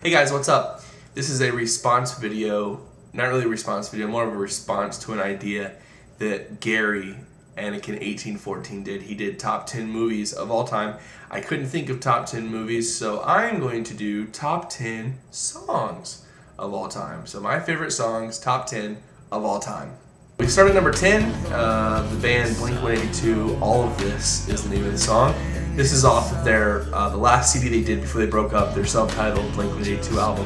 Hey guys, what's up? This is a response video, not really a response video, more of a response to an idea that Gary, Anakin 1814 did. He did top 10 movies of all time. I couldn't think of top 10 movies, so I'm going to do top 10 songs of all time. So my favorite songs, top 10 of all time. We start at number 10, the band Blink-182, All of This is the name of the song. This is off of their, the last CD they did before they broke up, their self-titled Blink-182 album.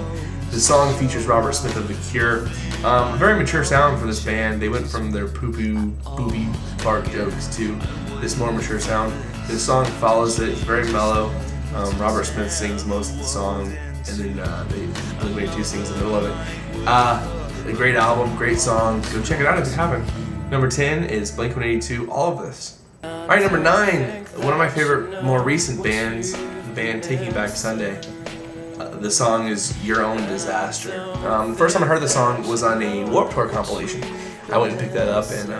The song features Robert Smith of The Cure. A very mature sound for this band. They went from their poo-poo, booby fart jokes to this more mature sound. The song follows it, it's very mellow. Robert Smith sings most of the song, and then Blink-182 sings in the middle of it. A great album, great song. Go check it out if you haven't. Number 10 is Blink-182, All of This. Alright, number 9, one of my favorite more recent bands, the band Taking Back Sunday. The song is Your Own Disaster. The first time I heard the song was on a Warped Tour compilation. I went and picked that up, and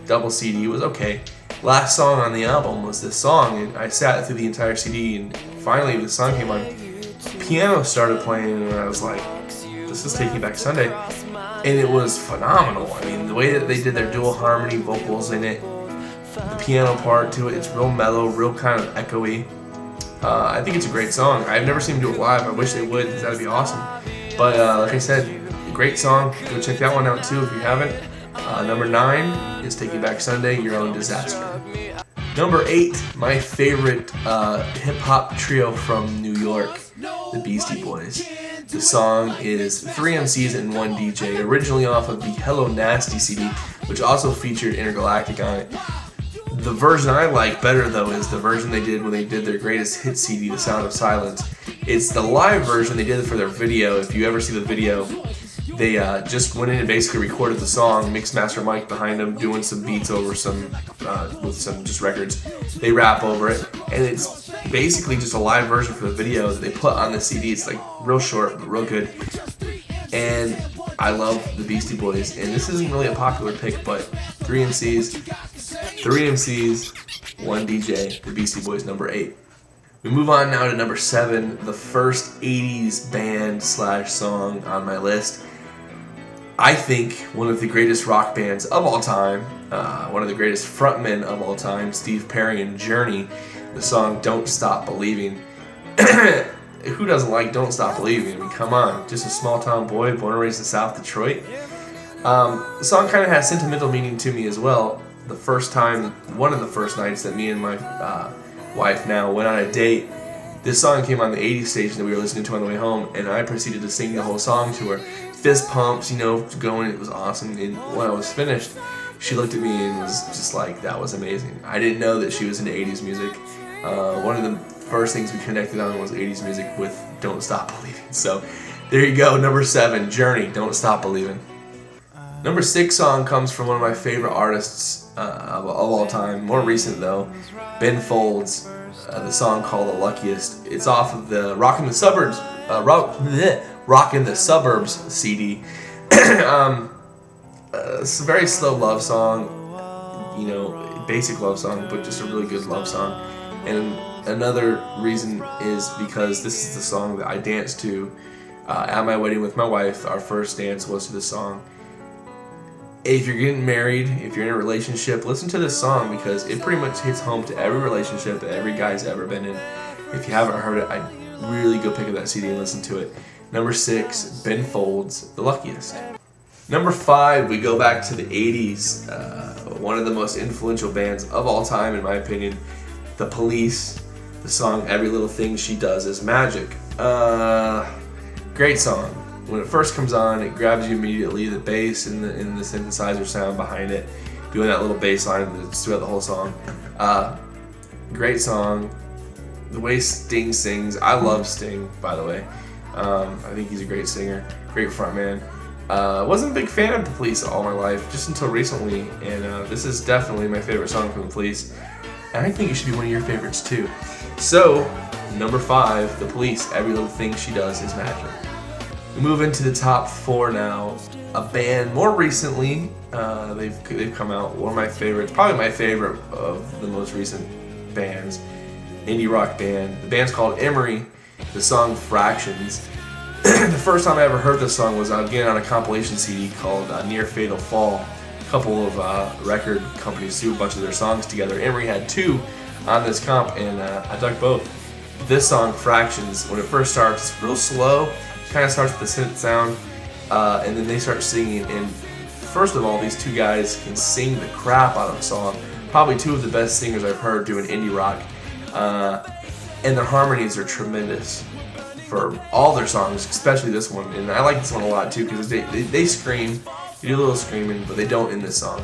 double CD was okay. Last song on the album was this song, and I sat through the entire CD, and finally the song came on. Piano started playing, and I was like, this is Taking Back Sunday. And it was phenomenal. I mean, the way that they did their dual harmony vocals in it, the piano part to it, it's real mellow, real kind of echoey. I think it's a great song. I've never seen them do it live. I wish they would, because that'd be awesome. But like I said, great song. Go check that one out too if you haven't. Number 9 is Taking Back Sunday, Your Own Disaster. Number 8, my favorite hip-hop trio from New York, the Beastie Boys. The song is 3 MCs and 1 DJ, originally off of the Hello Nasty CD, which also featured Intergalactic on it. The version I like better, though, is the version they did when they did their greatest hit CD, The Sound of Silence. It's the live version they did for their video. If you ever see the video, they just went in and basically recorded the song, mixed master Mike behind them, doing some beats over some, with some just records. They rap over it, and it's basically just a live version for the video that they put on the CD. It's like real short, but real good. And I love the Beastie Boys, and this isn't really a popular pick, but 3 MCs, 1 DJ, the Beastie Boys, number 8. We move on now to number 7, the first 80s band / song on my list. I think one of the greatest rock bands of all time, one of the greatest frontmen of all time, Steve Perry and Journey, the song Don't Stop Believing. Who doesn't like Don't Stop Believing? I mean, come on, just a small town boy born and raised in South Detroit. The song kind of has sentimental meaning to me as well. The first time, one of the first nights that me and my wife now went on a date, this song came on the 80s station that we were listening to on the way home, and I proceeded to sing the whole song to her. Fist pumps, going, it was awesome. And when I was finished, she looked at me and was just like, that was amazing. I didn't know that she was into 80s music. One of the first things we connected on was 80s music with Don't Stop Believing. So there you go, number 7, Journey, Don't Stop Believing. Number 6 song comes from one of my favorite artists of all time, more recent though, Ben Folds, the song called The Luckiest. It's off of the Rockin' the Suburbs CD. It's a very slow love song, basic love song, but just a really good love song. And another reason is because this is the song that I danced to at my wedding with my wife. Our first dance was to this song. If you're getting married, if you're in a relationship, listen to this song because it pretty much hits home to every relationship that every guy's ever been in. If you haven't heard it, I'd really go pick up that CD and listen to it. Number 6, Ben Folds, The Luckiest. Number 5, we go back to the 80s. One of the most influential bands of all time, in my opinion, The Police. The song Every Little Thing She Does Is Magic. Great song. When it first comes on, it grabs you immediately. The bass and the synthesizer sound behind it, doing that little bass line that's throughout the whole song. Great song. The way Sting sings, I love Sting, by the way. I think he's a great singer, great frontman. Wasn't a big fan of The Police all my life, just until recently, and this is definitely my favorite song from The Police. And I think it should be one of your favorites too. So, number 5, The Police, Every Little Thing She Does Is Magic. We move into the top 4 now. A band more recently, they've come out. One of my favorites, probably my favorite of the most recent bands, indie rock band. The band's called Emery. The song Fractions. The first time I ever heard this song was again on a compilation CD called Near Fatal Fall. A couple of record companies threw a bunch of their songs together. Emery had 2 on this comp, and I dug both. This song, Fractions, when it first starts, it's real slow. Kind of starts with the synth sound, and then they start singing. And first of all, these 2 guys can sing the crap out of a song. Probably 2 of the best singers I've heard doing indie rock. And their harmonies are tremendous for all their songs, especially this one. And I like this one a lot too because they scream, they do a little screaming, but they don't in this song.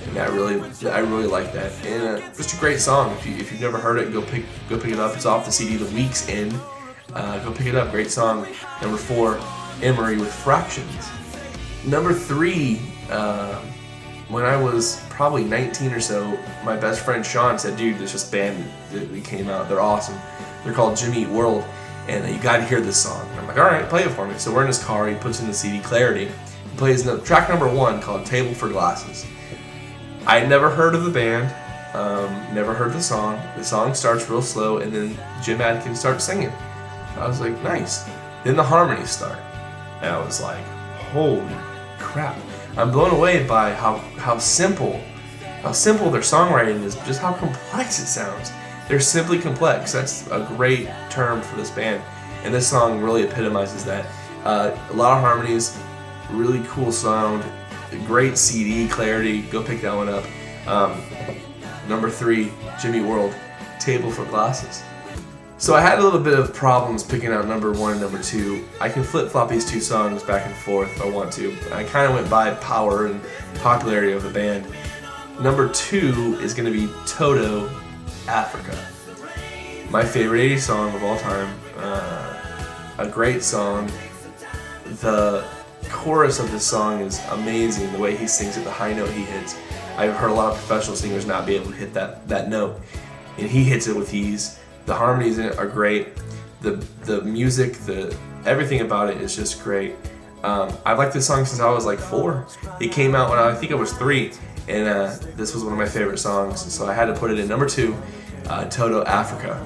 And I really like that. And just a great song. If you've never heard it, go pick it up. It's off the CD, The Week's End. Go pick it up. Great song. Number 4, Emery with Fractions. Number 3, when I was probably 19 or so, my best friend Sean said, "Dude, there's this band that came out. They're awesome. They're called Jimmy Eat World, and you got to hear this song." And I'm like, "All right, play it for me." So we're in his car. He puts in the CD Clarity. He plays track number 1 called "Table for Glasses." I had never heard of the band, never heard the song. The song starts real slow, and then Jim Adkins starts singing. I was like, nice. Then the harmonies start, and I was like, holy crap. I'm blown away by how simple their songwriting is, just how complex it sounds. They're simply complex. That's a great term for this band, and this song really epitomizes that. A lot of harmonies, really cool sound, great CD, Clarity. Go pick that one up. Number 3, Jimmy World, Table for Glasses. So I had a little bit of problems picking out number 1 and number 2. I can flip-flop these 2 songs back and forth if I want to. I kind of went by power and popularity of the band. Number 2 is going to be Toto Africa. My favorite 80s song of all time. A great song. The chorus of this song is amazing. The way he sings it, the high note he hits. I've heard a lot of professional singers not be able to hit that note, and he hits it with ease. The harmonies in it are great. The music, everything about it is just great. I've liked this song since I was like 4. It came out when I think I was 3, and this was one of my favorite songs, so I had to put it in number 2, Toto Africa.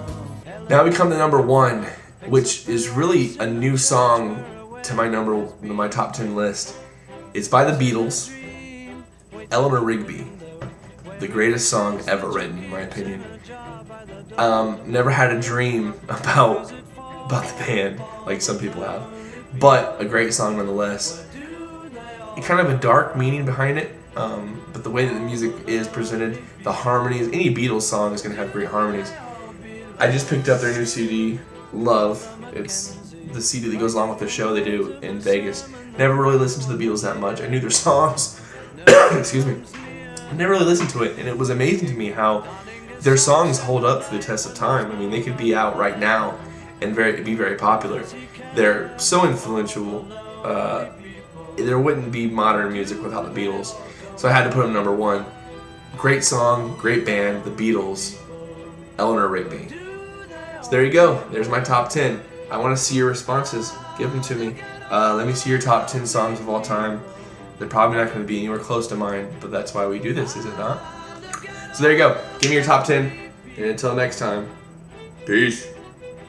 Now we come to number 1, which is really a new song to my top 10 list. It's by the Beatles, Eleanor Rigby, the greatest song ever written, in my opinion. Never had a dream about the band like some people have, but a great song nonetheless. It kind of a dark meaning behind it, but the way that the music is presented, the harmonies, any Beatles song is going to have great harmonies. I just picked up their new CD, Love. It's the CD that goes along with the show they do in Vegas. Never really listened to the Beatles that much. I knew their songs. Excuse me. I never really listened to it, and it was amazing to me how their songs hold up to the test of time. I mean, they could be out right now and be very popular. They're so influential. There wouldn't be modern music without the Beatles. So I had to put them number 1. Great song, great band, the Beatles, Eleanor Rigby. So there you go. There's my top 10. I want to see your responses. Give them to me. Let me see your top 10 songs of all time. They're probably not going to be anywhere close to mine, but that's why we do this, is it not? So there you go. Give me your top 10. And until next time, peace.